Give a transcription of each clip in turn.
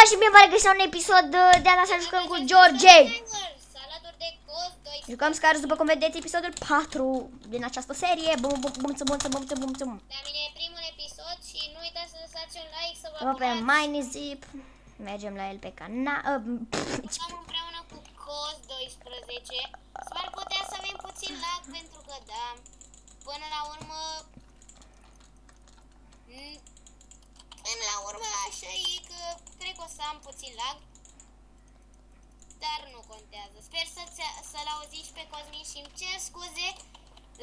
și bine v-am găsit la un episod de asta să jucăm cu George. Jucăm Scarus după cum vedeți episodul 4 din această serie. Bum. La mine e primul episod și nu uitați să lăsați un like, să vă Pe abonați. Minezip. Mergem la el pe canal. Jucăm împreună cu COS 12. S-ar putea să avem puțin lag pentru că da, până la urmă așa e că cred că o să am puțin lag. Dar nu contează. Sper să-l auziți pe Cosmin și îmi cer scuze.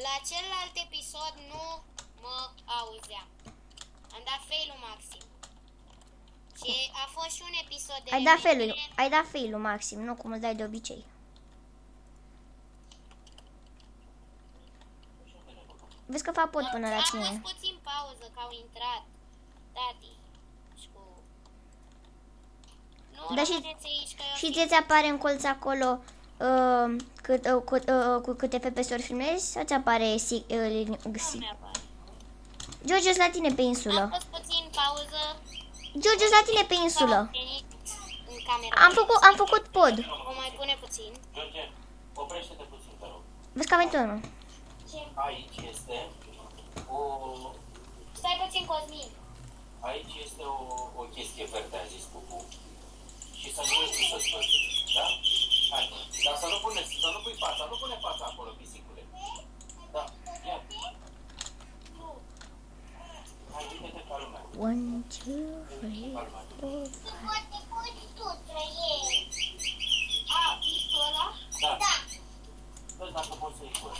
La celălalt episod nu mă auzeam. Am dat fail-ul maxim. Și a fost și un episod de Ai dat fail-ul maxim, nu cum îl dai de obicei. Vezi că fac pod până la A tine. fost puțin pauză că au intrat tati și cu... Nu Da, rămâneți aici că eu și ți apare în colț acolo cu câte FPS-uri filmezi sau ți apare nu mi-apare. George, la tine pe Am insulă. fost puțin pauză. George, la tine pe insulă. Am venit în camera. Am făcut pod. O mai pune puțin. George, oprește-te puțin, te rog. Vezi că a venit unul. Aici este o... Stai puțin, Cosmin. Aici este o chestie verde, a zis Pupu. Și să nu uiți să spui. Da? Hai. Dar să nu pui fața, nu pune fața acolo, pisicule. Da, ia. Hai, uite-te ca lumea. 1, 2, 3, 4. Poate poți tu trăiești. A, pistul ăla? Da. Vezi dacă poți să-i pui.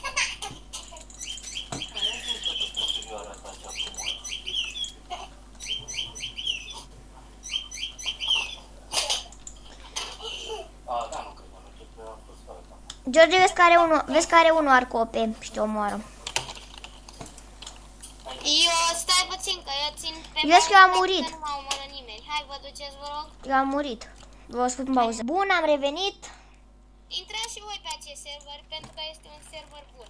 George, vezi că are unul arcope și te omoară. Eu stai puțin că eu țin pe Vezi că eu am murit. Nu mă omoră nimeni. Hai, vă duceți, vă rog. Eu am murit. Vă scot în pauză. Bun, am revenit. Intrați și voi pe acest server pentru că este un server bun.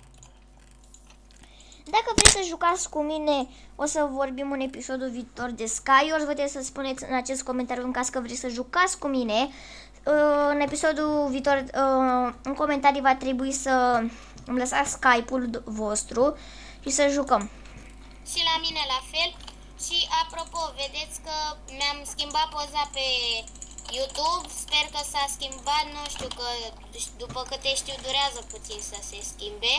Dacă vreți să jucați cu mine, o să vorbim în episodul viitor de Skywars. Vă trebuie să spuneți în acest comentariu în caz că vreți să jucați cu mine. În episodul viitor, în comentarii va trebui să îmi lăsați Skype-ul vostru și să jucăm. Și la mine la fel. Și apropo, vedeți că mi-am schimbat poza pe YouTube. Sper că s-a schimbat, nu știu, că după câte știu durează puțin să se schimbe.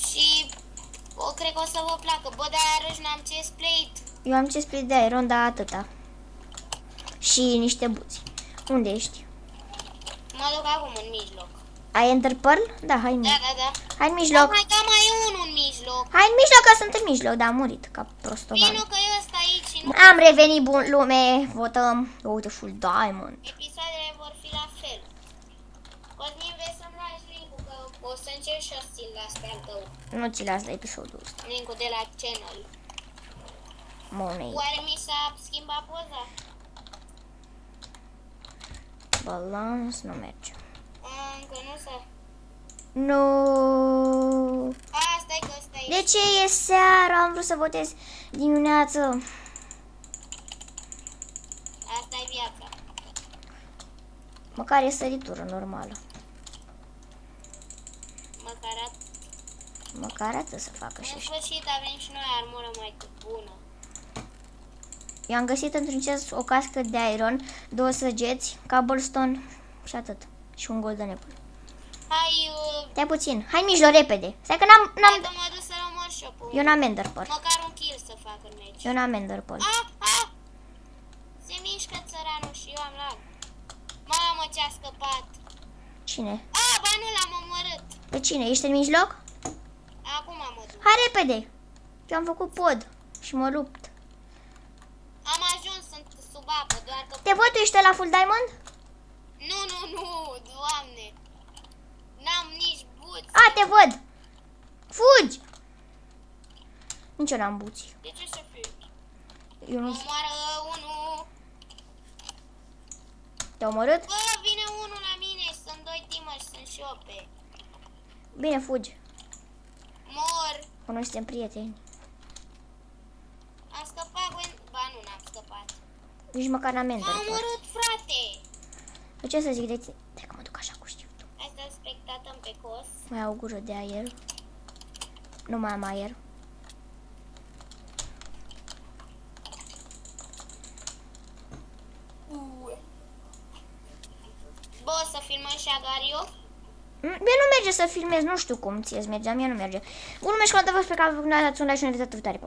Și cred că o să vă placă. Bă, dar iarăși n-am chestplate. Eu am chestplate de iron, dar atâta. Și niște buți. Unde ești? Mă duc acum în mijloc. Ai Ender Pearl? Da, hai în Da, mijloc. da, da. Hai în mijloc. Da, mai e unul în mijloc. Hai în mijloc, că sunt în mijloc, dar am murit ca prostovan. Vino că eu ăsta aici și nu... Am revenit, bun lume, votăm. Uite, full diamond. Episoadele vor fi la fel. Cosmin, vrei să-mi lași link-ul, că o să încerc și o să ți-l las pe al tău. Nu ți las la episodul ăsta. Link-ul de la channel. Monei. Oare mi s-a schimbat poza? Balans nu merge. Încă nu s-a... Nu. Stai că ăsta e. De ce e seara? Am vrut să votez dimineață. Asta e viața. Măcar e săritură normală. Măcar atât să facă și În așa. sfârșit avem și noi armură mai bună. Eu am găsit într-un chest o cască de iron, 2 săgeți, cobblestone și atât. Și un golden apple. Hai, Stai puțin. Hai în mijloc, repede. Stai că hai că mă duc să-l omor shop-ul. Eu n-am ender pearl. Măcar un kill să fac în meci. Eu n-am ender pearl. Se mișcă țăranul și eu am lag. Mamă, ce-a scăpat. Cine? Ba nu l-am omorât. Pe cine? Ești în mijloc? Acum mă duc. Hai repede. Eu am făcut pod și mă lupt. Am ajuns, sunt sub apă, doar că... Te văd, tu ești la full diamond? Nu, doamne. N-am nici buți. Te văd. Fugi. Nici eu n-am buți. De ce să fiu? Eu nu... Omoară unul. Te-a omorât? Bă, vine unul la mine și sunt 2 teameri, sunt și eu pe. Bine, fugi. Mor. Că noi suntem prieteni. Am scăpat, ba nu, n-am scăpat. Nici măcar n-am M-a enter. omorât, frate! Ce să zic de tine? Hai că mă duc așa cu știutul. Hai să spectatăm pe cos. Mai au gură de aer. Nu mai am aer. Bă, o să filmăm și Agario? Mie nu merge să filmez, nu știu cum ție-ți mergea, mie nu merge. Bun, mergi cu vă pe care vă dați un like și ne vedem data viitoare.